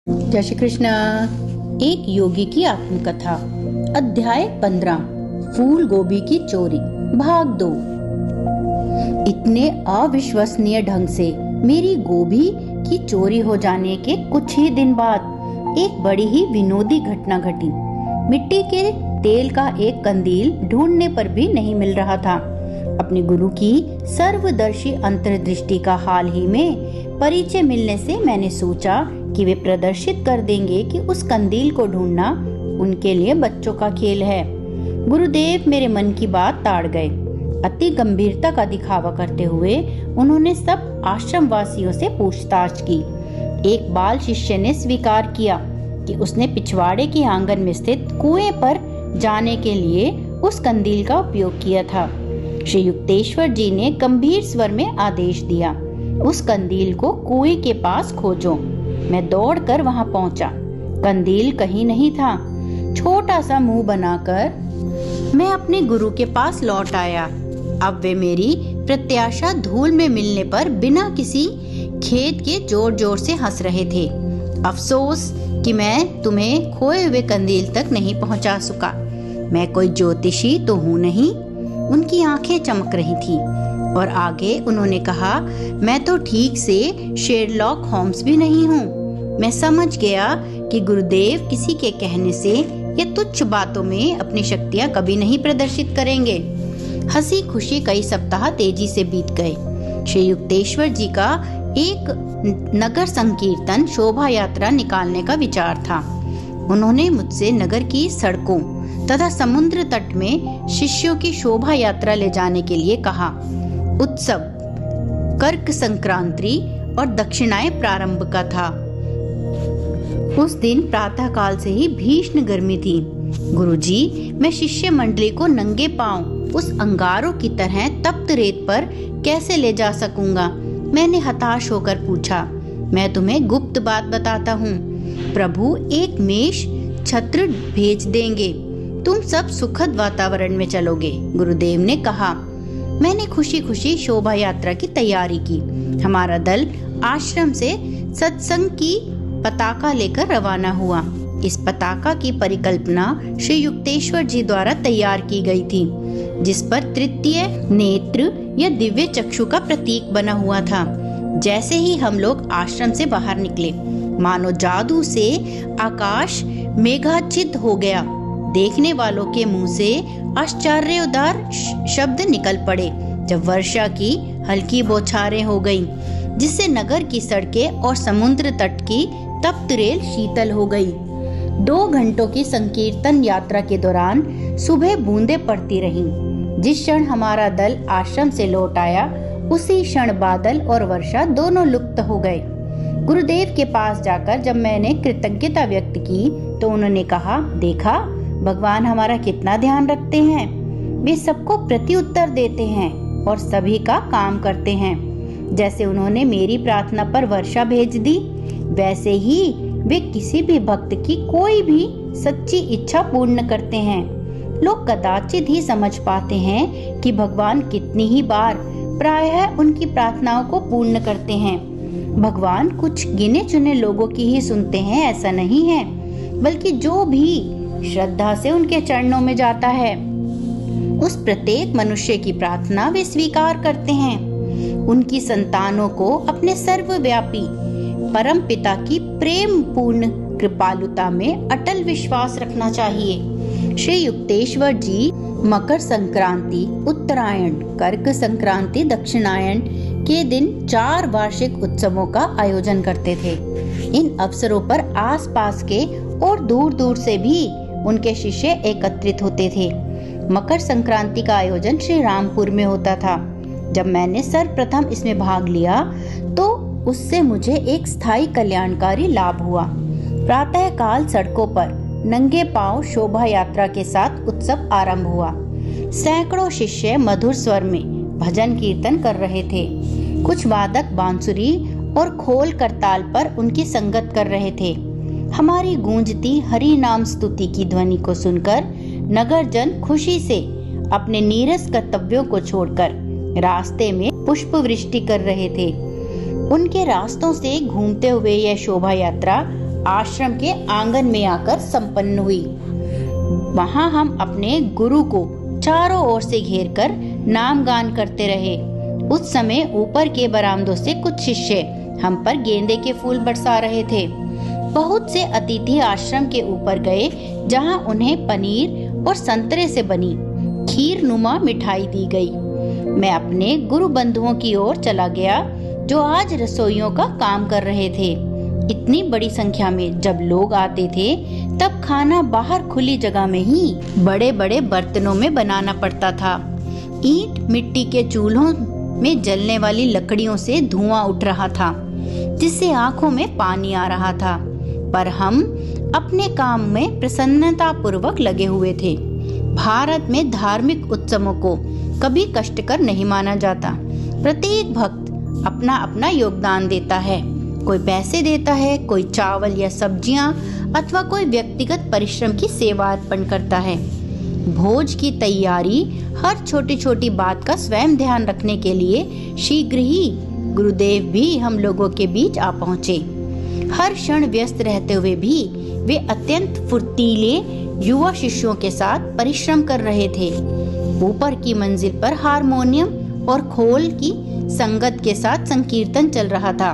जय श्री कृष्ण। एक योगी की आत्मकथा, अध्याय 15, फूल गोभी की चोरी, भाग 2। इतने अविश्वसनीय ढंग से मेरी गोभी की चोरी हो जाने के कुछ ही दिन बाद एक बड़ी ही विनोदी घटना घटी। मिट्टी के तेल का एक कंदील ढूंढने पर भी नहीं मिल रहा था। अपने गुरु की सर्वदर्शी अंतर्दृष्टि का हाल ही में परिचय मिलने से मैंने सोचा कि वे प्रदर्शित कर देंगे कि उस कंदील को ढूंढना उनके लिए बच्चों का खेल है। गुरुदेव मेरे मन की बात ताड़ गए। अति गंभीरता का दिखावा करते हुए उन्होंने सब आश्रम वासियों से पूछताछ की। एक बाल शिष्य ने स्वीकार किया कि उसने पिछवाड़े के आंगन में स्थित कुएं पर जाने के लिए उस कंदील का उपयोग किया था। श्री युक्तेश्वर जी ने गंभीर स्वर में आदेश दिया, उस कंदील को कुएं के पास खोजो। मैं दौड़कर वहां पहुंचा। कंदील कहीं नहीं था। छोटा सा मुंह बनाकर मैं अपने गुरु के पास लौट आया। अब वे मेरी प्रत्याशा धूल में मिलने पर बिना किसी खेद के जोर जोर से हंस रहे थे। अफसोस कि मैं तुम्हें खोए हुए कंदील तक नहीं पहुंचा सका। मैं कोई ज्योतिषी तो हूँ नहीं। उनकी आंखें चमक रही थी और आगे उन्होंने कहा, मैं तो ठीक से शेरलॉक होम्स भी नहीं हूँ। मैं समझ गया कि गुरुदेव किसी के कहने से या तुच्छ बातों में अपनी शक्तियाँ कभी नहीं प्रदर्शित करेंगे। हंसी खुशी कई सप्ताह तेजी से बीत गए। श्री युक्तेश्वर जी का एक नगर संकीर्तन शोभा यात्रा निकालने का विचार था। उन्होंने मुझसे नगर की सड़कों तथा समुद्र तट में शिष्यों की शोभा यात्रा ले जाने के लिए कहा। उत्सव कर्क संक्रांति और दक्षिणाय प्रारंभ का था। उस दिन प्रातः काल से ही भीषण गर्मी थी। गुरुजी, मैं शिष्य मंडली को नंगे पांव उस अंगारों की तरह तप्त रेत पर कैसे ले जा सकूंगा? मैंने हताश होकर पूछा। मैं तुम्हें गुप्त बात बताता हूँ। प्रभु एक मेष छत्र भेज देंगे। तुम सब सुखद वातावरण में चलोगे, गुरुदेव ने कहा। मैंने खुशी खुशी शोभा यात्रा की तैयारी की। हमारा दल आश्रम से सत्संग की पताका लेकर रवाना हुआ। इस पताका की परिकल्पना श्री युक्तेश्वर जी द्वारा तैयार की गई थी, जिस पर तृतीय नेत्र या दिव्य चक्षु का प्रतीक बना हुआ था। जैसे ही हम लोग आश्रम से बाहर निकले, मानो जादू से आकाश मेघाच्छिद हो गया। देखने वालों के मुंह से आश्चर्योद्गार शब्द निकल पड़े जब वर्षा की हल्की बौछारें हो गईं, जिससे नगर की सड़कें और समुद्र तट की तप्त रेल शीतल हो गई। 2 घंटों की संकीर्तन यात्रा के दौरान सुबह बूंदें पड़ती रहीं। जिस क्षण हमारा दल आश्रम से लौट आया, उसी क्षण बादल और वर्षा दोनों लुप्त हो गए। गुरुदेव के पास जाकर जब मैंने कृतज्ञता व्यक्त की तो उन्होंने कहा, देखा भगवान हमारा कितना ध्यान रखते हैं। वे सबको प्रति उत्तर देते हैं और सभी का काम करते हैं। जैसे उन्होंने मेरी प्रार्थना पर वर्षा भेज दी, वैसे ही वे किसी भी भक्त की कोई भी सच्ची इच्छा पूर्ण करते हैं। लोग कदाचित ही समझ पाते हैं कि भगवान कितनी ही बार प्रायः उनकी प्रार्थनाओं को पूर्ण करते हैं। भगवान कुछ गिने चुने लोगों की ही सुनते हैं, ऐसा नहीं है, बल्कि जो भी श्रद्धा से उनके चरणों में जाता है, उस प्रत्येक मनुष्य की प्रार्थना वे स्वीकार करते हैं। उनकी संतानों को अपने सर्वव्यापी परम पिता की प्रेम पूर्ण कृपालुता में अटल विश्वास रखना चाहिए। श्री युक्तेश्वर जी मकर संक्रांति, उत्तरायण, कर्क संक्रांति, दक्षिणायन के दिन 4 वार्षिक उत्सवों का आयोजन करते थे। इन अवसरों पर आसपास के और दूर दूर से भी उनके शिष्य एकत्रित होते थे। मकर संक्रांति का आयोजन श्री रामपुर में होता था। जब मैंने सर्वप्रथम इसमें भाग लिया तो उससे मुझे एक स्थायी कल्याणकारी लाभ हुआ। प्रातः काल सड़कों पर नंगे पांव शोभा यात्रा के साथ उत्सव आरंभ हुआ। सैकड़ों शिष्य मधुर स्वर में भजन कीर्तन कर रहे थे। कुछ वादक बांसुरी और खोल करताल पर उनकी संगत कर रहे थे। हमारी गूंजती हरि नाम स्तुति की ध्वनि को सुनकर नगरजन खुशी से अपने नीरस कर्तव्यों को छोड़कर रास्ते में पुष्प वृष्टि कर रहे थे। उनके रास्तों से घूमते हुए यह शोभा यात्रा आश्रम के आंगन में आकर संपन्न हुई। वहां हम अपने गुरु को चारों ओर से घेरकर नाम गान करते रहे। उस समय ऊपर के बरामदों से कुछ शिष्य हम पर गेंदे के फूल बरसा रहे थे। बहुत से अतिथि आश्रम के ऊपर गए, जहां उन्हें पनीर और संतरे से बनी खीर नुमा मिठाई दी गई। मैं अपने गुरु बंधुओं की ओर चला गया, जो आज रसोइयों का काम कर रहे थे। इतनी बड़ी संख्या में जब लोग आते थे, तब खाना बाहर खुली जगह में ही बड़े बड़े बर्तनों में बनाना पड़ता था। ईंट मिट्टी के चूल्हों में जलने वाली लकड़ियों से धुआं उठ रहा था, जिससे आंखों में पानी आ रहा था। पर हम अपने काम में प्रसन्नता पूर्वक लगे हुए थे। भारत में धार्मिक उत्सवों को कभी कष्टकर नहीं माना जाता। प्रत्येक भक्त अपना अपना योगदान देता है। कोई पैसे देता है, कोई चावल या सब्जियां, अथवा कोई व्यक्तिगत परिश्रम की सेवा अर्पण करता है। भोज की तैयारी, हर छोटी छोटी बात का स्वयं ध्यान रखने के लिए शीघ्र ही गुरुदेव भी हम लोगों के बीच आ पहुँचे। हर क्षण व्यस्त रहते हुए भी वे अत्यंत फुर्तीले युवा शिष्यों के साथ परिश्रम कर रहे थे। ऊपर की मंजिल पर हारमोनियम और खोल की संगत के साथ संकीर्तन चल रहा था।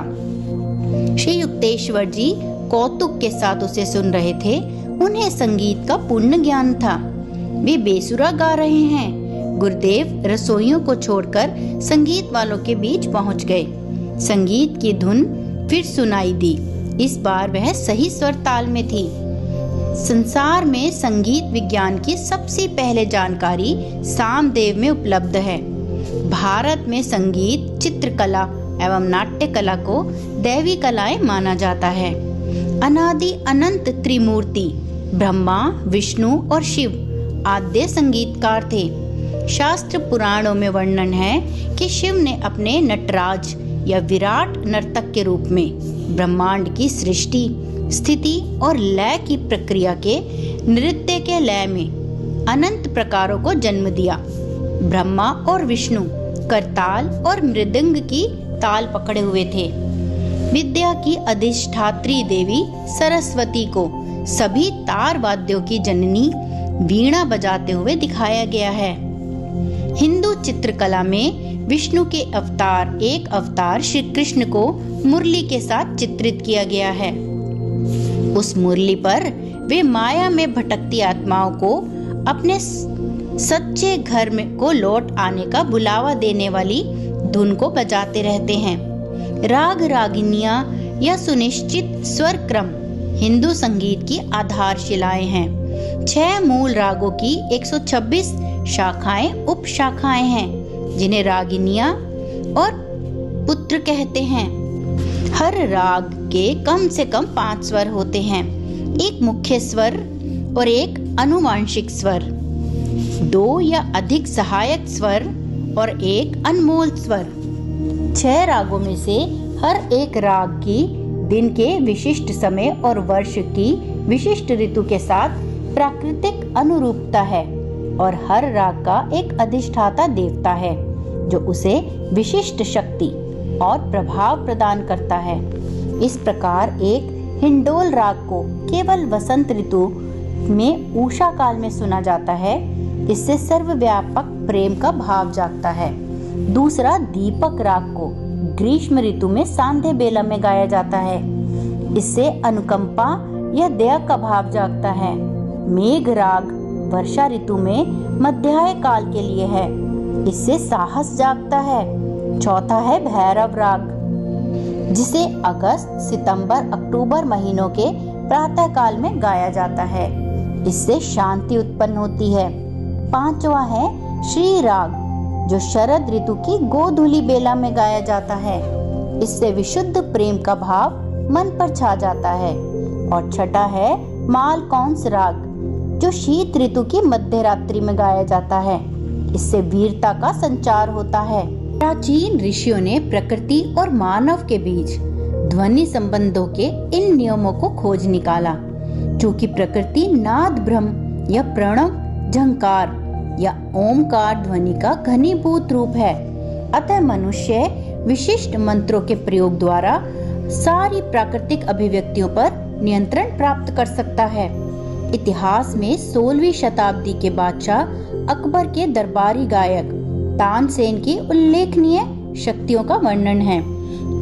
श्री युक्तेश्वर जी कौतुक के साथ उसे सुन रहे थे। उन्हें संगीत का पूर्ण ज्ञान था। वे बेसुरा गा रहे हैं। गुरुदेव रसोइयों को छोड़कर संगीत वालों के बीच पहुंच गए। संगीत की धुन फिर सुनाई दी। इस बार वह सही स्वर ताल में थी। संसार में संगीत विज्ञान की सबसे पहले जानकारी सामदेव में उपलब्ध है। भारत में संगीत, चित्रकला एवं नाट्य कला को दैवी कलाएं माना जाता है। अनादि अनंत त्रिमूर्ति ब्रह्मा, विष्णु और शिव आद्य संगीतकार थे। शास्त्र पुराणों में वर्णन है कि शिव ने अपने नटराज या विराट नर्तक के रूप में ब्रह्मांड की सृष्टि, स्थिति और लय की प्रक्रिया के नृत्य के लय में अनंत प्रकारों को जन्म दिया। ब्रह्मा और विष्णु करताल और मृदंग की ताल पकड़े हुए थे। विद्या की अधिष्ठात्री देवी सरस्वती को सभी तार वाद्यों की जननी वीणा बजाते हुए दिखाया गया है। हिंदू चित्रकला में विष्णु के अवतार, एक अवतार श्री कृष्ण को मुरली के साथ चित्रित किया गया है। उस मुरली पर वे माया में भटकती आत्माओं को अपने सच्चे घर में को लौट आने का बुलावा देने वाली धुन को बजाते रहते हैं। राग रागिनियां या सुनिश्चित स्वर क्रम हिंदू संगीत की आधारशिलाएं हैं। 6 मूल रागों की 126 शाखाएं उप शाखाएं हैं, जिन्हें रागिनियां और पुत्र कहते हैं। हर राग के कम से कम 5 स्वर होते हैं, एक मुख्य स्वर और एक अनुवांशिक स्वर, 2 या अधिक सहायक स्वर और एक अनमोल स्वर। 6 रागों में से हर एक राग की दिन के विशिष्ट समय और वर्ष की विशिष्ट ऋतु के साथ प्राकृतिक अनुरूपता है, और हर राग का एक अधिष्ठाता देवता है जो उसे विशिष्ट शक्ति और प्रभाव प्रदान करता है। इस प्रकार एक हिंडोल राग को केवल वसंत ऋतु में उषा काल में सुना जाता है। इससे सर्वव्यापक प्रेम का भाव जागता है। दूसरा दीपक राग को ग्रीष्म ऋतु में सांध्य बेला में गाया जाता है। इससे अनुकंपा या दया का भाव जागता है। मेघ राग वर्षा ऋतु में मध्याह्न काल के लिए है। इससे साहस जागता है। चौथा है भैरव राग, जिसे अगस्त, सितंबर, अक्टूबर महीनों के प्रातः काल में गाया जाता है। इससे शांति उत्पन्न होती है। 5वां है श्री राग, जो शरद ऋतु की गोधूली बेला में गाया जाता है। इससे विशुद्ध प्रेम का भाव मन पर छा जाता है। और छठा है मालकौंस राग, जो शीत ऋतु की मध्य रात्रि में गाया जाता है। इससे वीरता का संचार होता है। प्राचीन ऋषियों ने प्रकृति और मानव के बीच ध्वनि संबंधों के इन नियमों को खोज निकाला। चूंकि प्रकृति नाद ब्रह्म या प्रणव झंकार या ओमकार ध्वनि का घनीभूत रूप है, अतः मनुष्य विशिष्ट मंत्रों के प्रयोग द्वारा सारी प्राकृतिक अभिव्यक्तियों पर नियंत्रण प्राप्त कर सकता है। इतिहास में 16वीं शताब्दी के बादशाह अकबर के दरबारी गायक तानसेन की उल्लेखनीय शक्तियों का वर्णन है।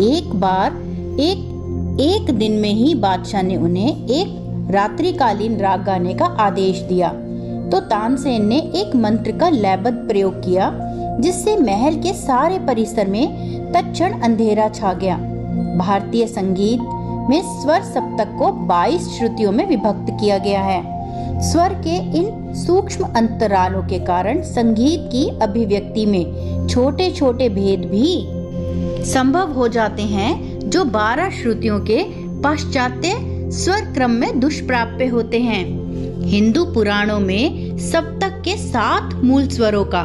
एक बार एक दिन में ही बादशाह ने उन्हें एक रात्रिकालीन राग गाने का आदेश दिया, तो तानसेन ने एक मंत्र का लयबद्ध प्रयोग किया, जिससे महल के सारे परिसर में तत्क्षण अंधेरा छा गया। भारतीय संगीत में स्वर सप्तक को 22 श्रुतियों में विभक्त किया गया है। स्वर के इन सूक्ष्म अंतरालों के कारण संगीत की अभिव्यक्ति में छोटे छोटे भेद भी संभव हो जाते हैं, जो 12 श्रुतियों के पाश्चात्य स्वर क्रम में दुष्प्राप्य होते हैं। हिंदू पुराणों में सप्तक के 7 मूल स्वरों का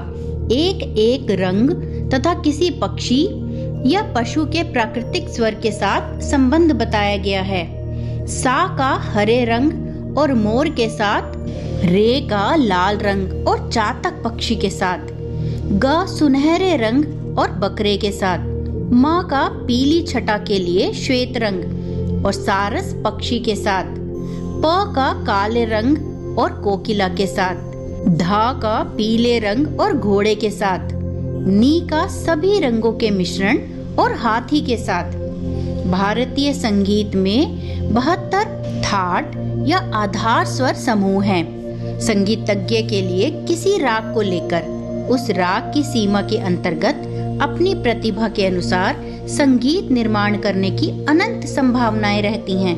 एक एक रंग तथा किसी पक्षी या पशु के प्राकृतिक स्वर के साथ संबंध बताया गया है। सा का हरे रंग और मोर के साथ, रे का लाल रंग और चातक पक्षी के साथ, ग सुनहरे रंग और बकरे के साथ, माँ का पीली छटा के लिए श्वेत रंग और सारस पक्षी के साथ, प का काले रंग और कोकिला के साथ, धा का पीले रंग और घोड़े के साथ, नी का सभी रंगों के मिश्रण और हाथी के साथ। भारतीय संगीत में 72 थाट या आधार स्वर समूह हैं। संगीतज्ञ के लिए किसी राग को लेकर उस राग की सीमा के अंतर्गत अपनी प्रतिभा के अनुसार संगीत निर्माण करने की अनंत संभावनाएं रहती हैं।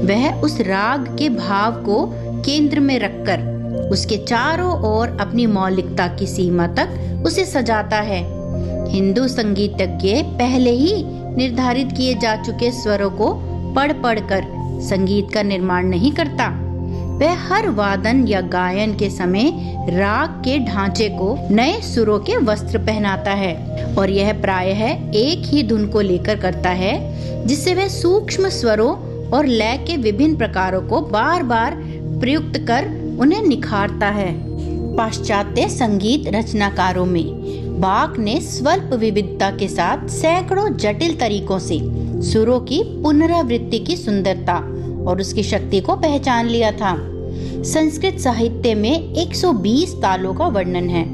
वह उस राग के भाव को केंद्र में रखकर उसके चारों ओर अपनी मौलिकता की सीमा तक उसे सजाता है। हिंदू संगीतज्ञ पहले ही निर्धारित किए जा चुके स्वरों को पढ़ कर संगीत का निर्माण नहीं करता। वह हर वादन या गायन के समय राग के ढांचे को नए सुरों के वस्त्र पहनाता है, और यह प्रायः एक ही धुन को लेकर करता है, जिससे वह सूक्ष्म स्वरों और लय के विभिन्न प्रकारों को बार बार प्रयुक्त कर उन्हें निखारता है। पाश्चात्य संगीत रचनाकारों में बाक ने स्वल्प विविधता के साथ सैकड़ों जटिल तरीकों से सुरों की पुनरावृत्ति की सुंदरता और उसकी शक्ति को पहचान लिया था। संस्कृत साहित्य में 120 तालों का वर्णन है,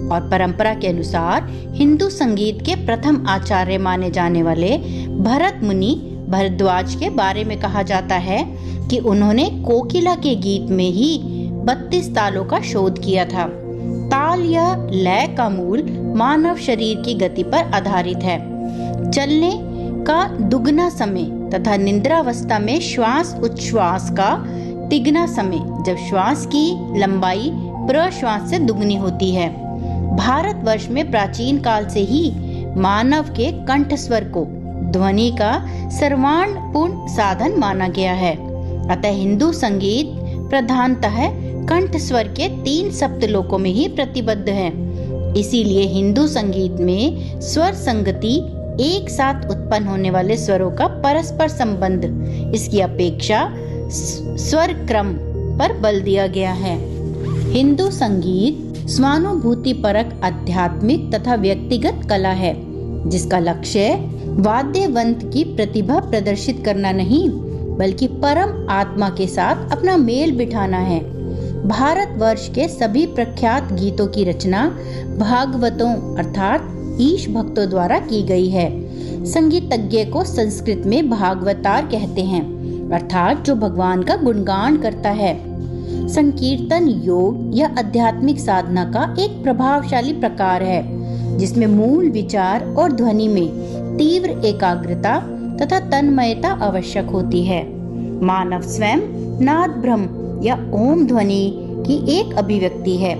और परंपरा के अनुसार हिंदू संगीत के प्रथम आचार्य माने जाने वाले भरत मुनि भरद्वाज के बारे में कहा जाता है कि उन्होंने कोकिला के गीत में ही 32 तालों का शोध किया था। ताल या लय का मूल मानव शरीर की गति पर आधारित है। चलने का दुगना समय तथा निद्रावस्था में श्वास उच्छ्वास का तिगना समय, जब श्वास की लंबाई प्रश्वास से दुगनी होती है। भारतवर्ष में प्राचीन काल से ही मानव के कंठ स्वर को ध्वनि का सर्वाणपूर्ण साधन माना गया है। अतः हिंदू संगीत प्रधानतः कंठ स्वर के 3 सप्तलोकों में ही प्रतिबद्ध है। इसीलिए हिंदू संगीत में स्वर संगति, एक साथ उत्पन्न होने वाले स्वरों का परस्पर संबंध, इसकी अपेक्षा स्वर क्रम पर बल दिया गया है। हिंदू संगीत स्वानुभूति परक आध्यात्मिक तथा व्यक्तिगत कला है, जिसका लक्ष्य वाद्यवंत की प्रतिभा प्रदर्शित करना नहीं, बल्कि परम आत्मा के साथ अपना मेल बिठाना है। भारतवर्ष के सभी प्रख्यात गीतों की रचना भागवतों अर्थात ईश भक्तों द्वारा की गई है। संगीतज्ञ को संस्कृत में भागवतार कहते हैं, अर्थात जो भगवान का गुणगान करता है। संकीर्तन योग या आध्यात्मिक साधना का एक प्रभावशाली प्रकार है, जिसमें मूल विचार और ध्वनि में तीव्र एकाग्रता तथा तन्मयता आवश्यक होती है। मानव स्वयं नाद ब्रह्म या ओम ध्वनि की एक अभिव्यक्ति है,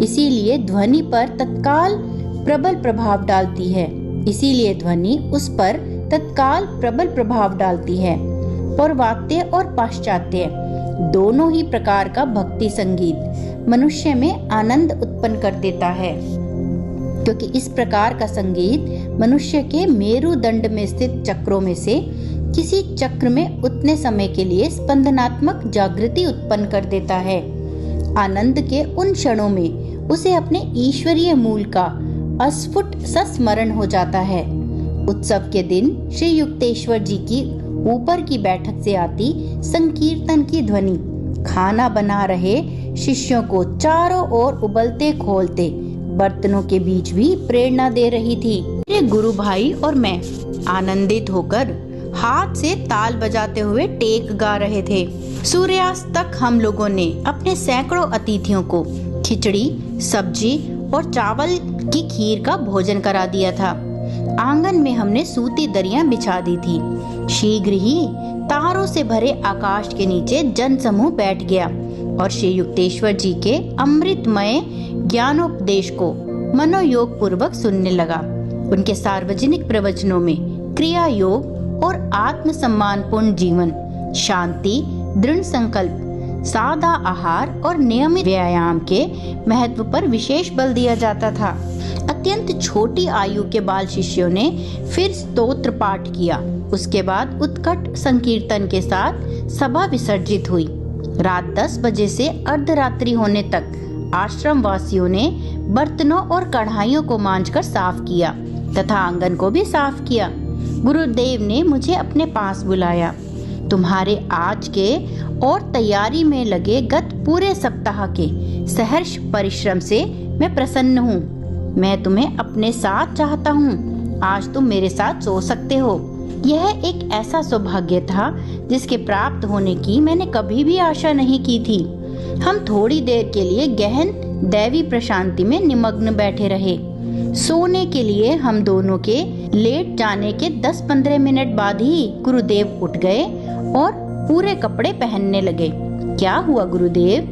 इसीलिए ध्वनि पर तत्काल प्रबल प्रभाव डालती है। इसीलिए ध्वनि उस पर तत्काल प्रबल प्रभाव डालती है। पौर्वात्य और पाश्चात्य दोनों ही प्रकार का भक्ति संगीत मनुष्य में आनंद उत्पन्न कर देता है, क्योंकि इस प्रकार का संगीत मनुष्य के मेरुदंड में स्थित चक्रों में से किसी चक्र में उतने समय के लिए स्पंदनात्मक जागृति उत्पन्न कर देता है। आनंद के उन क्षणों में उसे अपने ईश्वरीय मूल का अस्फुट संस्मरण हो जाता है। उत्सव के दिन श्री युक्तेश्वर जी की ऊपर की बैठक से आती संकीर्तन की ध्वनि खाना बना रहे शिष्यों को चारों ओर उबलते खोलते बर्तनों के बीच भी प्रेरणा दे रही थी। मेरे गुरु भाई और मैं आनंदित होकर हाथ से ताल बजाते हुए टेक गा रहे थे। सूर्यास्त तक हम लोगों ने अपने सैकड़ों अतिथियों को खिचड़ी, सब्जी और चावल की खीर का भोजन करा दिया था। आंगन में हमने सूती दरियां बिछा दी थी। शीघ्र ही तारों से भरे आकाश के नीचे जनसमूह बैठ गया और श्री युक्तेश्वर जी के अमृतमय ज्ञानोपदेश को मनोयोग पूर्वक सुनने लगा। उनके सार्वजनिक प्रवचनों में क्रिया योग और आत्मसम्मानपूर्ण जीवन, शांति, दृढ़ संकल्प, सादा आहार और नियमित व्यायाम के महत्व पर विशेष बल दिया जाता था। अत्यंत छोटी आयु के बाल शिष्यों ने फिर स्तोत्र पाठ किया। उसके बाद उत्कट संकीर्तन के साथ सभा विसर्जित हुई। रात 10 बजे से अर्धरात्रि होने तक आश्रम वासियों ने बर्तनों और कढ़ाइयों को मांजकर साफ किया तथा आंगन को भी साफ किया। गुरुदेव ने मुझे अपने पास बुलाया। तुम्हारे आज के और तैयारी में लगे गत पूरे सप्ताह के सहर्ष परिश्रम से मैं प्रसन्न हूँ। मैं तुम्हें अपने साथ चाहता हूँ। आज तुम मेरे साथ सो सकते हो। यह एक ऐसा सौभाग्य था जिसके प्राप्त होने की मैंने कभी भी आशा नहीं की थी। हम थोड़ी देर के लिए गहन दैवी प्रशांति में निमग्न बैठे रहे। सोने के लिए हम दोनों के लेट जाने के 10-15 मिनट बाद ही गुरुदेव उठ गए और पूरे कपड़े पहनने लगे। क्या हुआ गुरुदेव?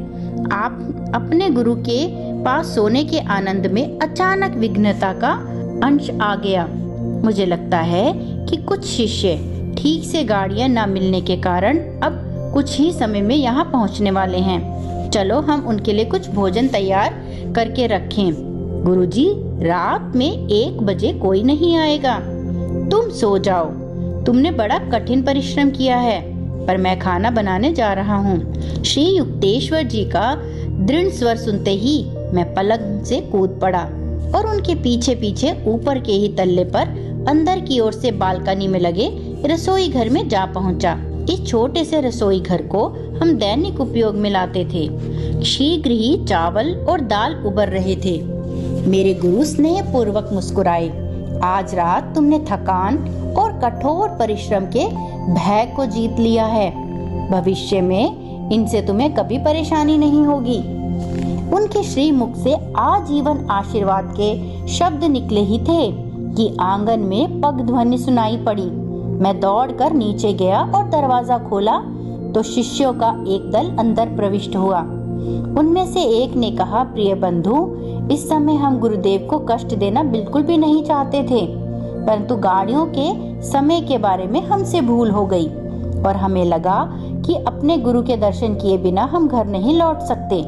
आप अपने गुरु के पास सोने के आनंद में अचानक विघ्नता का अंश आ गया। मुझे लगता है कि कुछ शिष्य ठीक से गाड़ियां न मिलने के कारण अब कुछ ही समय में यहाँ पहुँचने वाले हैं। चलो हम उनके लिए कुछ भोजन तैयार करके रखें। गुरुजी, रात में 1 बजे कोई नहीं आएगा। तुम सो जाओ। तुमने बड़ा कठिन परिश्रम किया है, पर मैं खाना बनाने जा रहा हूँ। श्री युक्तेश्वर जी का दृढ़ स्वर सुनते ही मैं पलंग से कूद पड़ा और उनके पीछे पीछे ऊपर के ही तल्ले पर अंदर की ओर से बालकनी में लगे रसोई घर में जा पहुंचा। इस छोटे से रसोई घर को हम दैनिक उपयोग में लाते थे। शीघ्र ही चावल और दाल उबर रहे थे। मेरे गुरु स्नेह पूर्वक मुस्कुराए। आज रात तुमने थकान और कठोर परिश्रम के भय को जीत लिया है। भविष्य में इनसे तुम्हें कभी परेशानी नहीं होगी। उनके श्री मुख से आजीवन आशीर्वाद के शब्द निकले ही थे कि आंगन में पग ध्वनि सुनाई पड़ी। मैं दौड़कर नीचे गया और दरवाजा खोला तो शिष्यों का एक दल अंदर प्रविष्ट हुआ। उनमें से एक ने कहा, प्रिय बंधु, इस समय हम गुरुदेव को कष्ट देना बिल्कुल भी नहीं चाहते थे, परंतु गाड़ियों के समय के बारे में हमसे भूल हो गई और हमें लगा कि अपने गुरु के दर्शन किए बिना हम घर नहीं लौट सकते।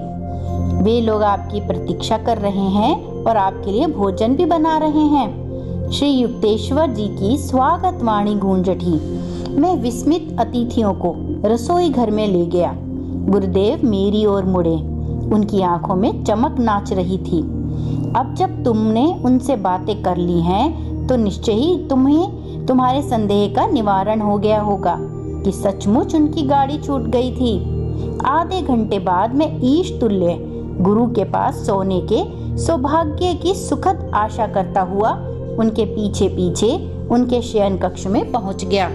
वे लोग आपकी प्रतीक्षा कर रहे हैं और आपके लिए भोजन भी बना रहे हैं। श्री युक्तेश्वर जी की स्वागत वाणी गूंज उठी। मैं विस्मित अतिथियों को रसोई घर में ले गया। गुरुदेव मेरी ओर मुड़े। उनकी आंखों में चमक नाच रही थी। अब जब तुमने उनसे बातें कर ली हैं तो निश्चय ही तुम्हें तुम्हारे संदेह का निवारण हो गया होगा कि सचमुच उनकी गाड़ी छूट गई थी। आधे घंटे बाद मैं ईश तुल्य गुरु के पास सोने के सौभाग्य की सुखद आशा करता हुआ उनके पीछे पीछे उनके शयन कक्ष में पहुंच गया।